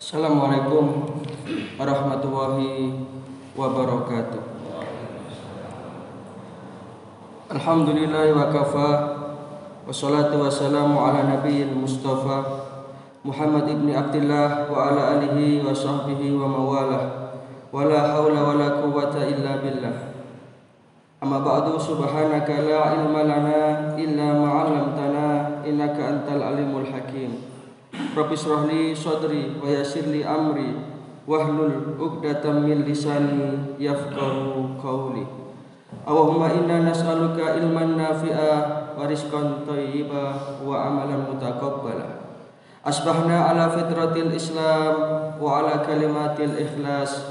Assalamualaikum warahmatullahi wabarakatuh. Alhamdulillah wa kafa, wassalatu wassalamu ala nabiyil mustafa Muhammad ibni Abdillah wa ala alihi wa sahbihi wa mawalah, wala hawla wala quwwata illa billah. Amma ba'du, subhanaka la ilma lana illa ma'allamtana innaka antal alimul hakim. Rabbi shrahli sadri wa yassirli amri wahlul 'uqdatam min lisani yafqahu qawli. Allahumma inna nas'aluka ilman nafi'a wa rizqan thayyiba wa amalan mutaqabbala. Asbahna ala fitratil Islam wa ala kalimatil ikhlas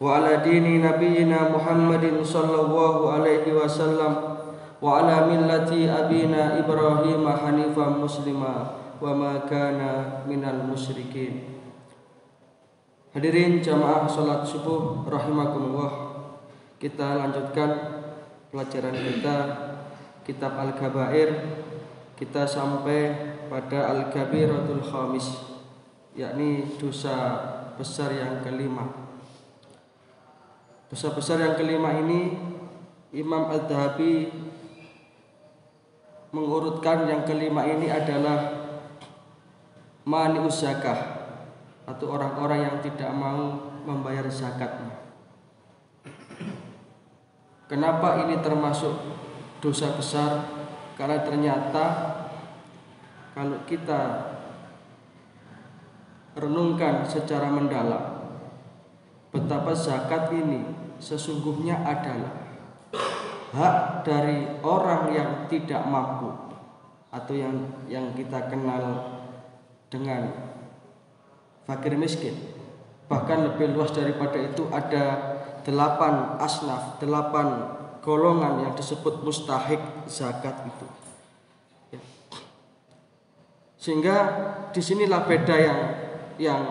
wa ala dini nabiyyina Muhammadin sallallahu alaihi wasallam wa ala millati abina Ibrahim hanifan muslima wa ma kana minal musyrikin. Hadirin jamaah salat subuh rahimakumullah. Kita lanjutkan pelajaran kita kitab Al-Kabair. Kita sampai pada Al-Kabiratul Khamis, yakni dosa besar yang kelima. Dosa besar yang kelima ini Imam Adz-Dzahabi mengurutkan yang kelima ini adalah mani'uz zakah, atau orang-orang yang tidak mau membayar zakatnya. Kenapa ini termasuk dosa besar? Karena ternyata kalau kita renungkan secara mendalam, betapa zakat ini sesungguhnya adalah hak dari orang yang tidak mampu, atau yang kita kenal dengan fakir miskin. Bahkan lebih luas daripada itu, ada 8 asnaf, 8 golongan yang disebut mustahik zakat itu. Sehingga disinilah beda yang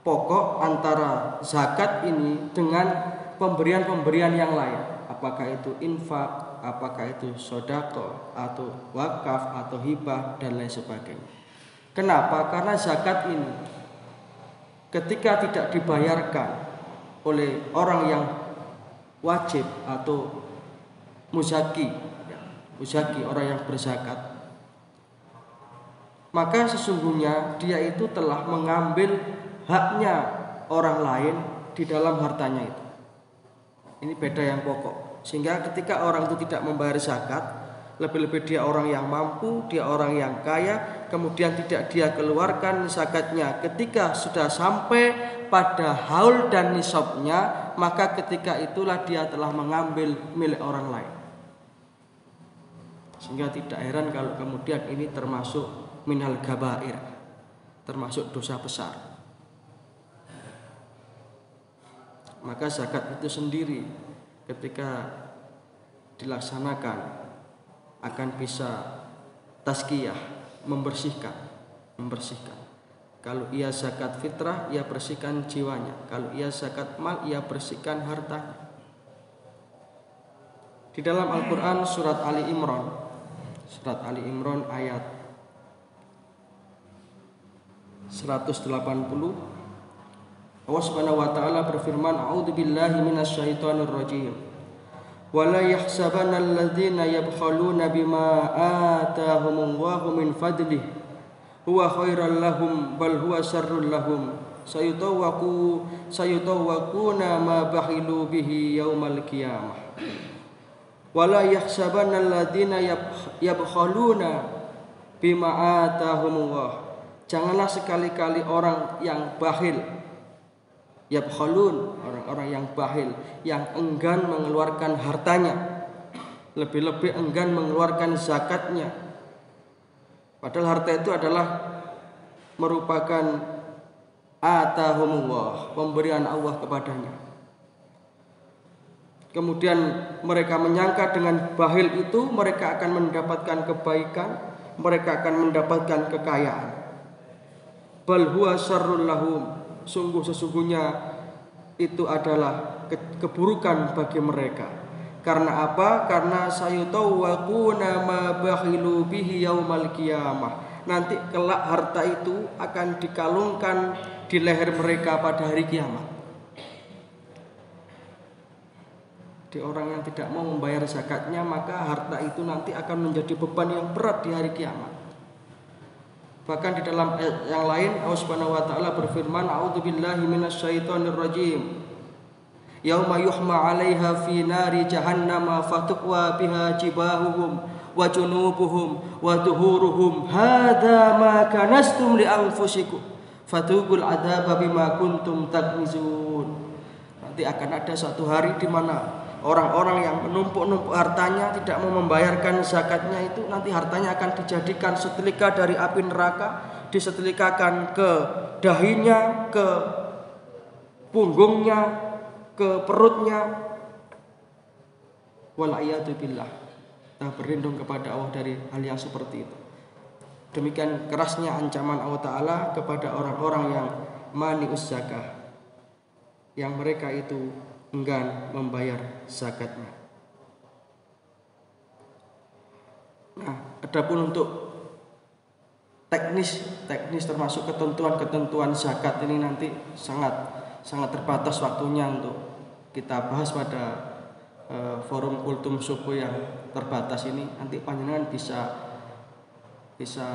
pokok antara zakat ini dengan pemberian-pemberian yang lain. Apakah itu infak, apakah itu sedekah, atau wakaf, atau hibah, dan lain sebagainya. Kenapa? Karena zakat ini ketika tidak dibayarkan oleh orang yang wajib atau muzaki, orang yang berzakat, maka sesungguhnya dia itu telah mengambil haknya orang lain di dalam hartanya itu. Ini beda yang pokok. Sehingga ketika orang itu tidak membayar zakat, lebih-lebih dia orang yang mampu, dia orang yang kaya, kemudian tidak dia keluarkan zakatnya ketika sudah sampai pada haul dan nisabnya, maka ketika itulah dia telah mengambil milik orang lain. Sehingga tidak heran kalau kemudian ini termasuk minal kabair, termasuk dosa besar. Maka zakat itu sendiri ketika dilaksanakan akan bisa tazkiyah, membersihkan. Kalau ia zakat fitrah, ia bersihkan jiwanya. Kalau ia zakat mal, ia bersihkan hartanya. Di dalam Al-Quran surat Ali Imran ayat 180, Allah Subhanahu wa taala berfirman, a'udzubillahi minasyaitonir rajim. Wala yahsabanna alladzina yabkhaluna bima atahumullahu min fadlih huwa khairal lahum bal huwa syarrul lahum sayutawwaquna ma bakhilu bihi yaumal qiyamah. Wala yahsabanna alladzina yabkhaluna bima atahumullah. Janganlah sekali-kali orang yang bakhil, yabkhalun, orang-orang yang bakhil, yang enggan mengeluarkan hartanya, lebih-lebih enggan mengeluarkan zakatnya. Padahal harta itu adalah merupakan atahumullah, pemberian Allah kepadanya. Kemudian mereka menyangka dengan bakhil itu mereka akan mendapatkan kebaikan, mereka akan mendapatkan kekayaan. Bal huwa syarrul lahum, sesungguhnya itu adalah keburukan bagi mereka. Karena apa? Karena sayutawwaquna ma bakhilu bihi yaumal qiyamah. Nanti kelak harta itu akan dikalungkan di leher mereka pada hari kiamat. Di orang yang tidak mau membayar zakatnya, maka harta itu nanti akan menjadi beban yang berat di hari kiamat. Bahkan di dalam ayat yang lain Allah Subhanahu wa taala berfirman, "A'udzubillahi minasyaitonirrajim. Yauma yuhma 'alaiha fi nari jahannama fatuqwa biha jibahuhum wa junubuhum wa duhuruhum hadza ma kanastum li anfusikum fatuqul adzaba bima kuntum taknizun." Nanti akan ada satu hari di mana orang-orang yang menumpuk-numpuk hartanya, tidak mau membayarkan zakatnya, itu nanti hartanya akan dijadikan setrika dari api neraka, disetrikakan ke dahinya, ke punggungnya, ke perutnya. Wal'iyadu billah. Kita berlindung kepada Allah dari hal yang seperti itu. Demikian kerasnya ancaman Allah Ta'ala kepada orang-orang yang mani'us zakah, yang mereka itu enggan membayar zakatnya. Nah, adapun untuk teknis termasuk ketentuan zakat ini nanti sangat terbatas waktunya untuk kita bahas pada forum kultum subuh yang terbatas ini. Nanti panjenengan bisa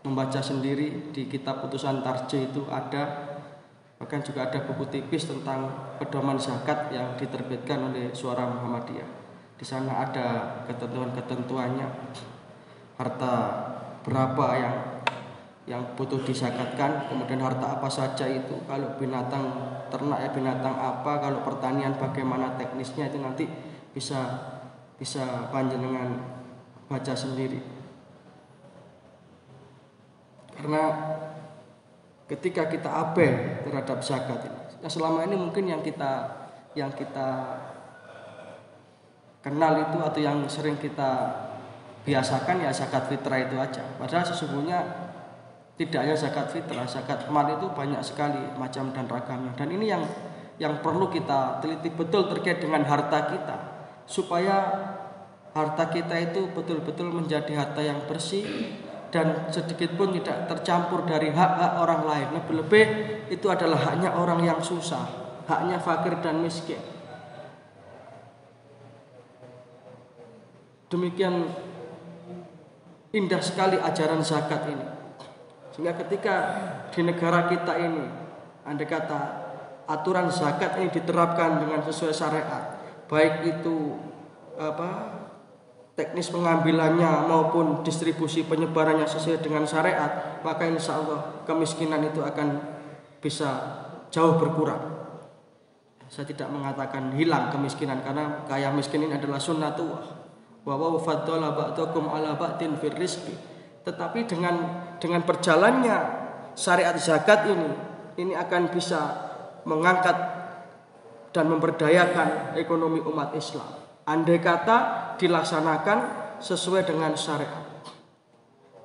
membaca sendiri di kitab putusan Tarjih, itu ada. Bahkan juga ada buku tipis tentang pedoman zakat yang diterbitkan oleh Suara Muhammadiyah. Di sana ada ketentuan-ketentuannya, harta berapa yang butuh disakatkan, kemudian harta apa saja itu, kalau binatang ternak ya binatang apa, kalau pertanian bagaimana teknisnya, itu nanti bisa panjenengan baca sendiri. Karena ketika kita abai terhadap zakat ini, nah selama ini mungkin yang kita kenal itu atau yang sering kita biasakan ya zakat fitrah itu aja. Padahal sesungguhnya tidak hanya zakat fitrah, zakat mal itu banyak sekali macam dan ragamnya. Dan ini yang perlu kita teliti betul terkait dengan harta kita, supaya harta kita itu betul-betul menjadi harta yang bersih dan sedikit pun tidak tercampur dari hak-hak orang lain. Lebih-lebih itu adalah haknya orang yang susah, haknya fakir dan miskin. Demikian indah sekali ajaran zakat ini, sehingga ketika di negara kita ini, andai kata aturan zakat ini diterapkan dengan sesuai syariat, baik itu teknis pengambilannya maupun distribusi penyebarannya sesuai dengan syariat, maka insya Allah kemiskinan itu akan bisa jauh berkurang. Saya tidak mengatakan hilang kemiskinan, karena kaya miskin ini adalah sunnatullah, wa wa faddala ba'dakum ala ba'din fir rizqi. Tetapi dengan berjalannya syariat zakat ini akan bisa mengangkat dan memberdayakan ekonomi umat Islam, andai kata dilaksanakan sesuai dengan syariat.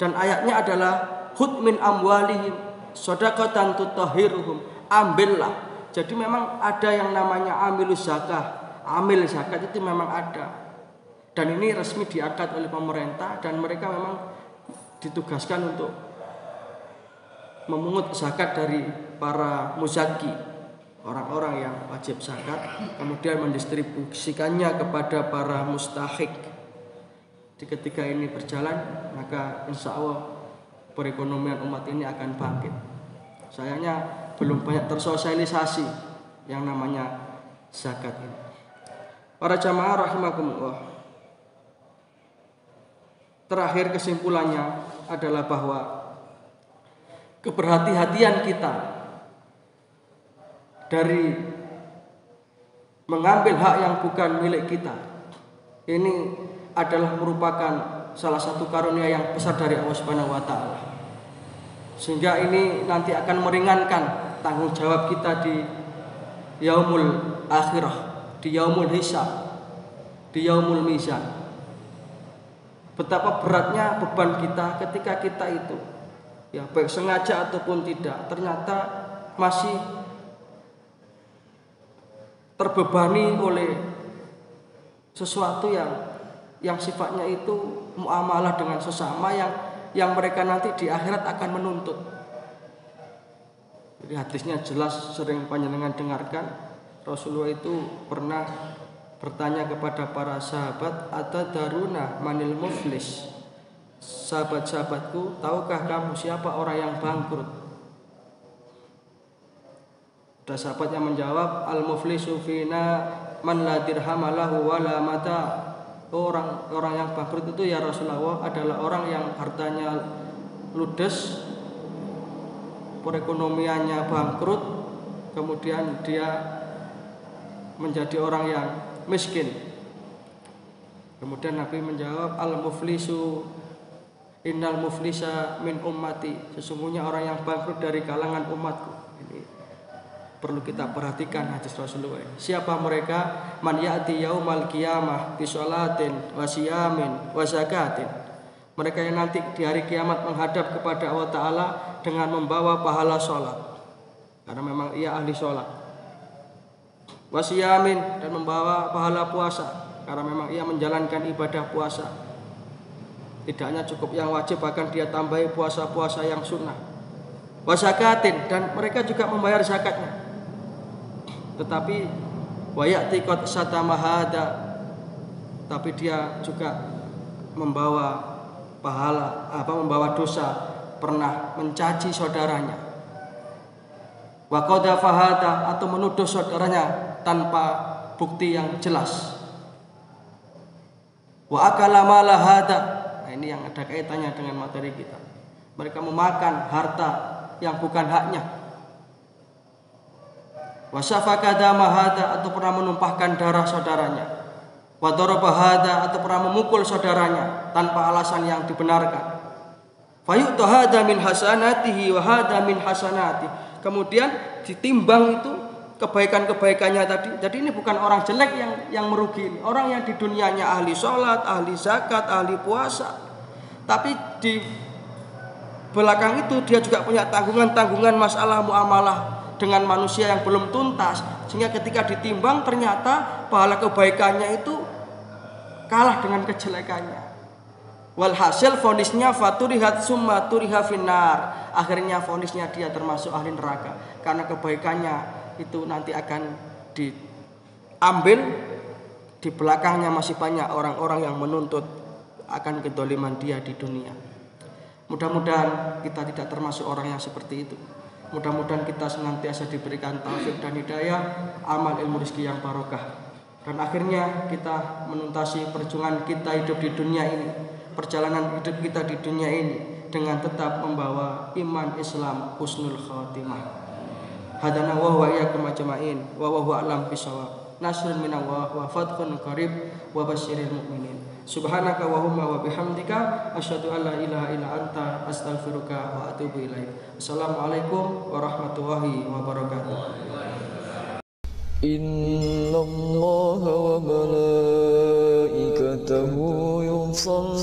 Dan ayatnya adalah khudh min amwalihim shadaqatan tutahhiruhum, ambillah. Jadi memang ada yang namanya amilus zakah, amil zakat itu memang ada. Dan ini resmi diangkat oleh pemerintah, dan mereka memang ditugaskan untuk memungut zakat dari para muzaki, orang-orang yang wajib zakat, kemudian mendistribusikannya kepada para mustahik. Ketika ini berjalan, maka insya Allah perekonomian umat ini akan bangkit. Sayangnya belum banyak tersosialisasi yang namanya zakat ini. Para jamaah rahimakumullah, terakhir kesimpulannya adalah bahwa keberhati-hatian kita dari mengambil hak yang bukan milik kita ini adalah merupakan salah satu karunia yang besar dari Allah Subhanahu wa taala. Sehingga ini nanti akan meringankan tanggung jawab kita di yaumul akhirah, di yaumul hisab, di yaumul mizan. Betapa beratnya beban kita ketika kita itu, ya baik sengaja ataupun tidak, ternyata masih terbebani oleh sesuatu yang sifatnya itu muamalah dengan sesama yang mereka nanti di akhirat akan menuntut. Jadi hadisnya jelas, sering panjenengan dengarkan. Rasulullah itu pernah bertanya kepada para sahabat, "Atadaruna manil muflis?" Sahabat-sahabatku, tahukah kamu siapa orang yang bangkrut? Ada sahabat yang menjawab, "Al-muflisu fina man la dirham lahu wala mata." Orang yang bangkrut itu ya Rasulullah adalah orang yang hartanya ludes, perekonomiannya bangkrut, kemudian dia menjadi orang yang miskin. Kemudian Nabi menjawab, "Al-muflisu innal muflisa min ummati." Sesungguhnya orang yang bangkrut dari kalangan umatku. Ini perlu kita perhatikan hadis Rasulullah. Siapa mereka? Man ya'ti yaumal qiyamah bi sholatin wa siyamin wa zakatin. Mereka yang nanti di hari kiamat menghadap kepada Allah Ta'ala dengan membawa pahala sholat, karena memang ia ahli sholat. Wasiyamin, dan membawa pahala puasa, karena memang ia menjalankan ibadah puasa. Tidak hanya cukup yang wajib, bahkan dia tambahi puasa-puasa yang sunnah. Wasakatin, dan mereka juga membayar zakatnya. Tetapi wayati qad satamahada, tapi dia juga membawa pahala, membawa dosa, pernah mencaci saudaranya. Wa qadafahada, atau menuduh saudaranya tanpa bukti yang jelas. Wa akala malahada. Nah, ini yang ada kaitannya dengan materi kita. Mereka memakan harta yang bukan haknya. Wa safaka damahada, atau pernah menumpahkan darah saudaranya. Wa darabahada, atau pernah memukul saudaranya tanpa alasan yang dibenarkan. Fayu'ta hada min hasanatihi wa hada min hasanati. Kemudian ditimbang itu kebaikan-kebaikannya tadi. Jadi ini bukan orang jelek yang merugi, orang yang di dunianya ahli sholat, ahli zakat, ahli puasa, tapi di belakang itu dia juga punya tanggungan-tanggungan masalah muamalah dengan manusia yang belum tuntas, sehingga ketika ditimbang ternyata pahala kebaikannya itu kalah dengan kejelekannya. Walhasil vonisnya faturihat summa turiha finnar. Akhirnya vonisnya dia termasuk ahli neraka, karena kebaikannya itu nanti akan diambil. Di belakangnya masih banyak orang-orang yang menuntut akan kedoliman dia di dunia. Mudah-mudahan kita tidak termasuk orang yang seperti itu. Mudah-mudahan kita senantiasa diberikan taufik dan hidayah, amal ilmu rezeki yang barokah, dan akhirnya kita menuntaskan perjuangan kita hidup di dunia ini, perjalanan hidup kita di dunia ini dengan tetap membawa iman Islam, husnul khatimah. Hadana wa huwa iyyakum ajma'in wa huwa a'lam bishawab. Nasrun minallah wa fathun qarib wa basyiril mu'minin. Subhanaka wa humma wa bihamdika asyhadu an la ilaha illa anta astaghfiruka wa atubu ilaik. Assalamualaikum warahmatullahi wabarakatuh. Innallaha wa malaikatahu yusholluna